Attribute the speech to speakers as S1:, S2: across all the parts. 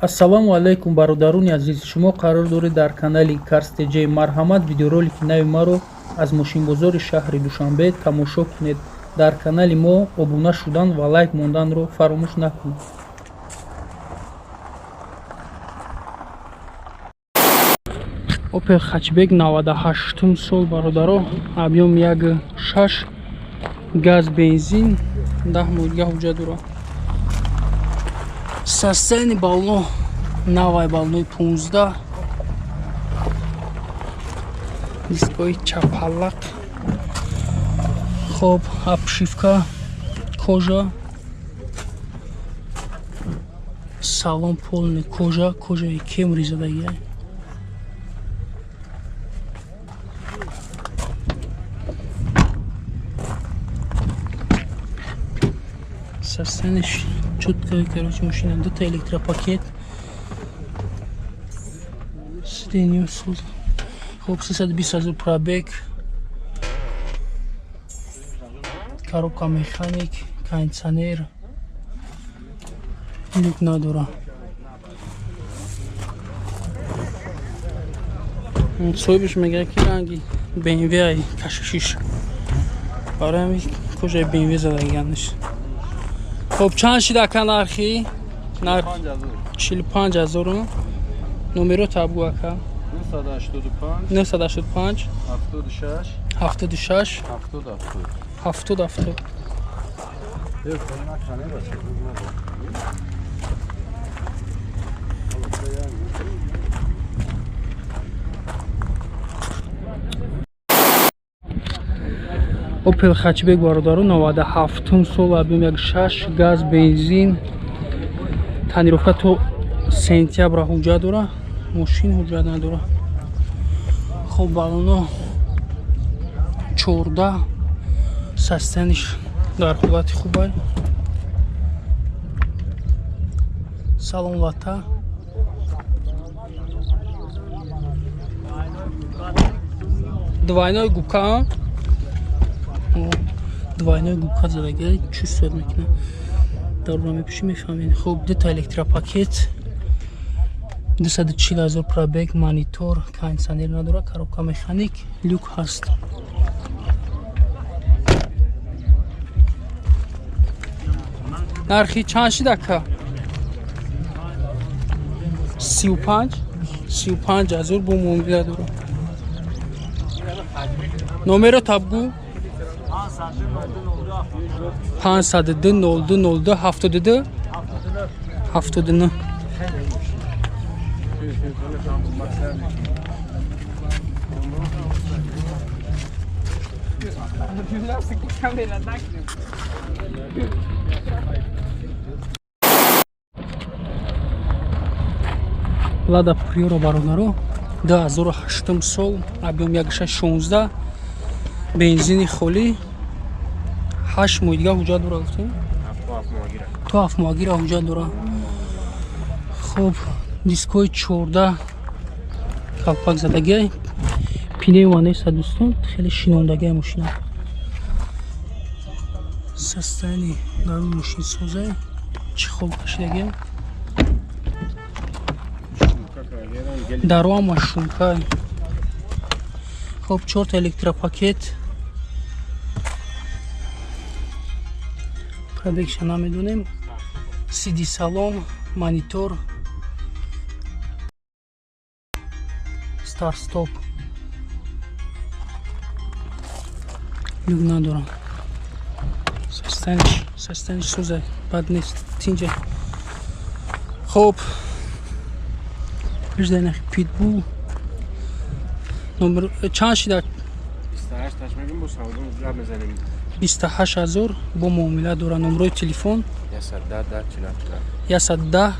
S1: ассалому алайкум бародарони азиз, шумо қарор доред дар канали Карстеҷаи марҳамат видеоролики нави маро аз мошинбозори шаҳри Душанбе тамошо кунед. Дар канали мо обуна шудан ва лайк монданро фаромӯш накунед. Opel Hatchback 98 сол бародаро, объем 1.6, газ бензин, 10 милга ҳуҷа дора. Состояние болно новое, болно 15. Дисковый чапалак. Хоп, обшивка кожа. Салон полный кожа, кожа и кемри задая. Состояние чуткое, короче, машина. Это электропакет. Сиденье суд. Хоп, 320 пробег. Коробка механик, кондиционер. Люк надура. Собиш мега ки ранги BMW ай кашишиш. Барами кожа BMW задаганиш. Хоб чанд шида ка нархи? 45000. Номеро табгу ака 985 76 70. Opel Hatchback бародаро 97 сол, объем 1.6, газ бензин. Тонировка то сентябр ҳуҷа дора. Машин ҳуҷа надора. Хоб балоно 14. Состояние дар ҳолати хубай. Салон лата. Двойной губка. Двойной губка задагай чувствует макина. Даруна мепиши мефамин. Хоб дета электропакет. 240,000 пробег, монитор, кондиционер надора, коробка механик, люк ҳаст. нархи чанд шида ка? 35,000 бо муомила дора. номеро табгу 502 02 72 Lada Priora бародаро 2008 сол, объем 1.16, бензини холӣ, 8 милга ҳуҷа дора гуфтем. То автомагира ҳуҷа дора. Хоб, дискови 14, калпак задагай, пневмонеса дӯстон, хеле шинондагай машина. Состояние дарун машинсозай, чехол кашидагай. Дарома шумка. Хоб, 4 электропакет. Пробегша намедонем. CD салон, монитор. Старт-стоп. Люк надора. Состояние сузай. Бад нест. Тинҷа. Хоб. Бижданах питбул. Номер чанд шида? 28000 бо муомила дора. Номерои телефон 110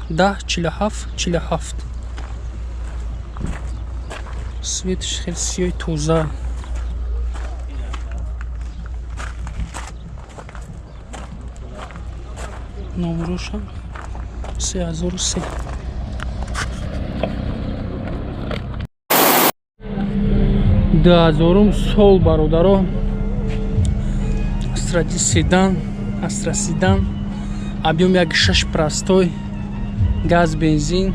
S1: 47. Светиш хел сиёи тоза. Номероша 3003. Дазорум сол бародаро. Астради седан, Astra Sedan, объем 1.6 простой, газ бензин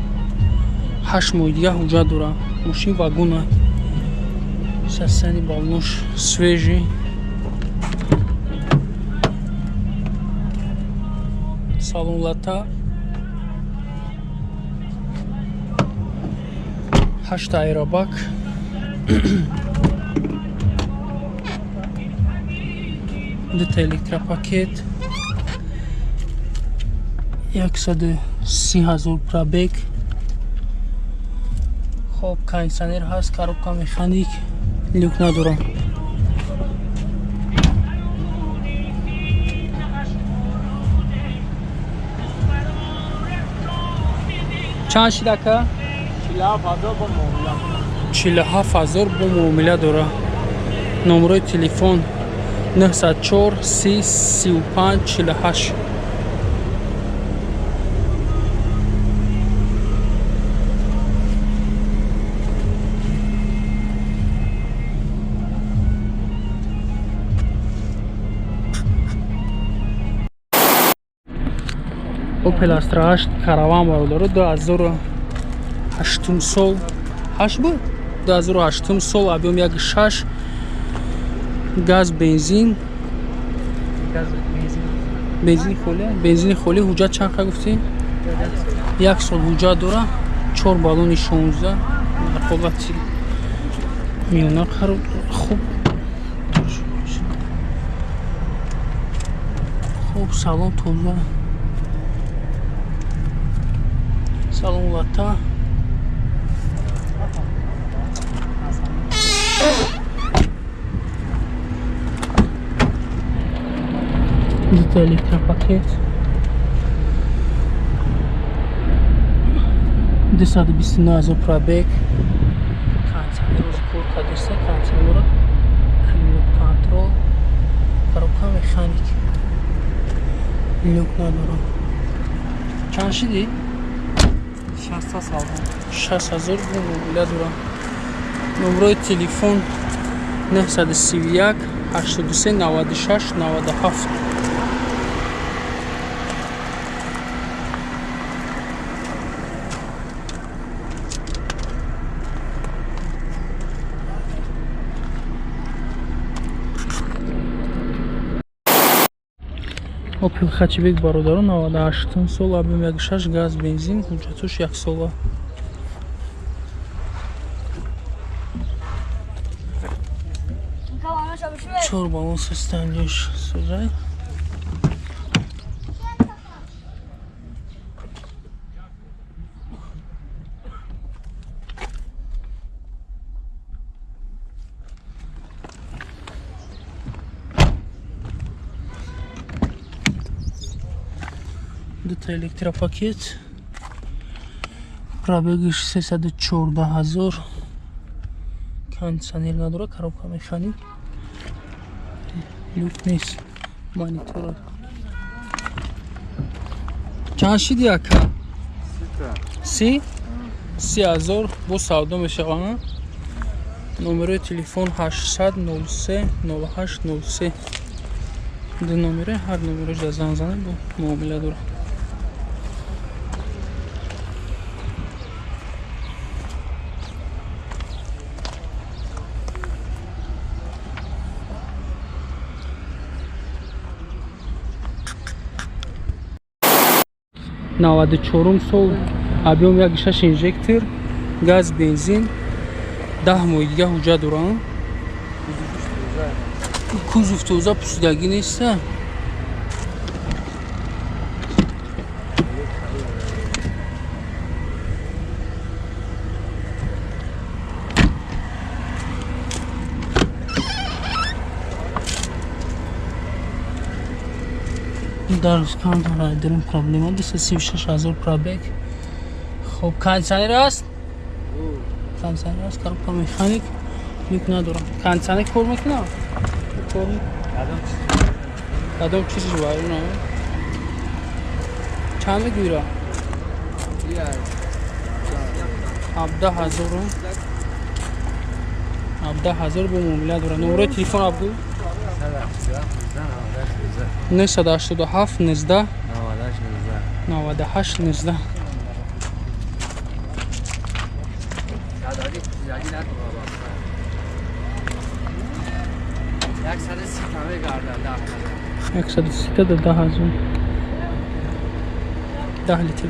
S1: 8 моҳи дига ҳуҷҷат дора. Мошин вагона сасани балнош свежи. Салон лата 8 аэробак. Дата электропакет 130 000 пробег. хоб кондиционер ҳаст, коробка механик, люк надорам. чанд шид ака? 47000 бо муомила дора. номерои телефон 904 30 35 48. Opel Astra 8 караван бародаро 2008 сол 8 буд 2008 сол объем 1.6 газ бензин бензини холӣ ҳуҷҷат чанд ка гуфтӣ 1 сол ҳуҷҷат дора 4 баллони 16 рақобати миёна қарор хуб салон тоза салон лата дата электропакет 229 000 пробег. кондиционер ози кор кардеста кондиционера климат контрол коробка механик люк надорам. чанд шидӣ 60000 бо муомила дорам. номерои телефон 931 83 96 97. Opel Hatchback бародарон 98 сол объем 1.6 газ бензин ҳуҷҷатуш 1 сола. чор балон системаш созай. дата электропакет пробеги 314 000 кондиционер надора коробка механик люк нест монитор. чанд шиди ака 30000 бо савдо мешаванд. номерои телефон 800 03 08 03. ду номере ҳар номерош дар зан зана бо муомила дора. наваду чорум сол объем 1.6 инжектор газ бензин 10 моҳи дига ҳуҷҷат дорам. кузов тоза пусудагӣ неста. дарускан дора дорем проблема 236 000 пробег. хоб кондиционер аст коробка механик люк надорам. кондиционер кор мекунад кадом чизи вайрона чанд мегӯра 17000 бо муомила дора. номерои телефон абду 987 19 98 19.
S2: چیزایی نداره بابا. 130 همه گردن
S1: 130 تا 10,000 10 لیتر.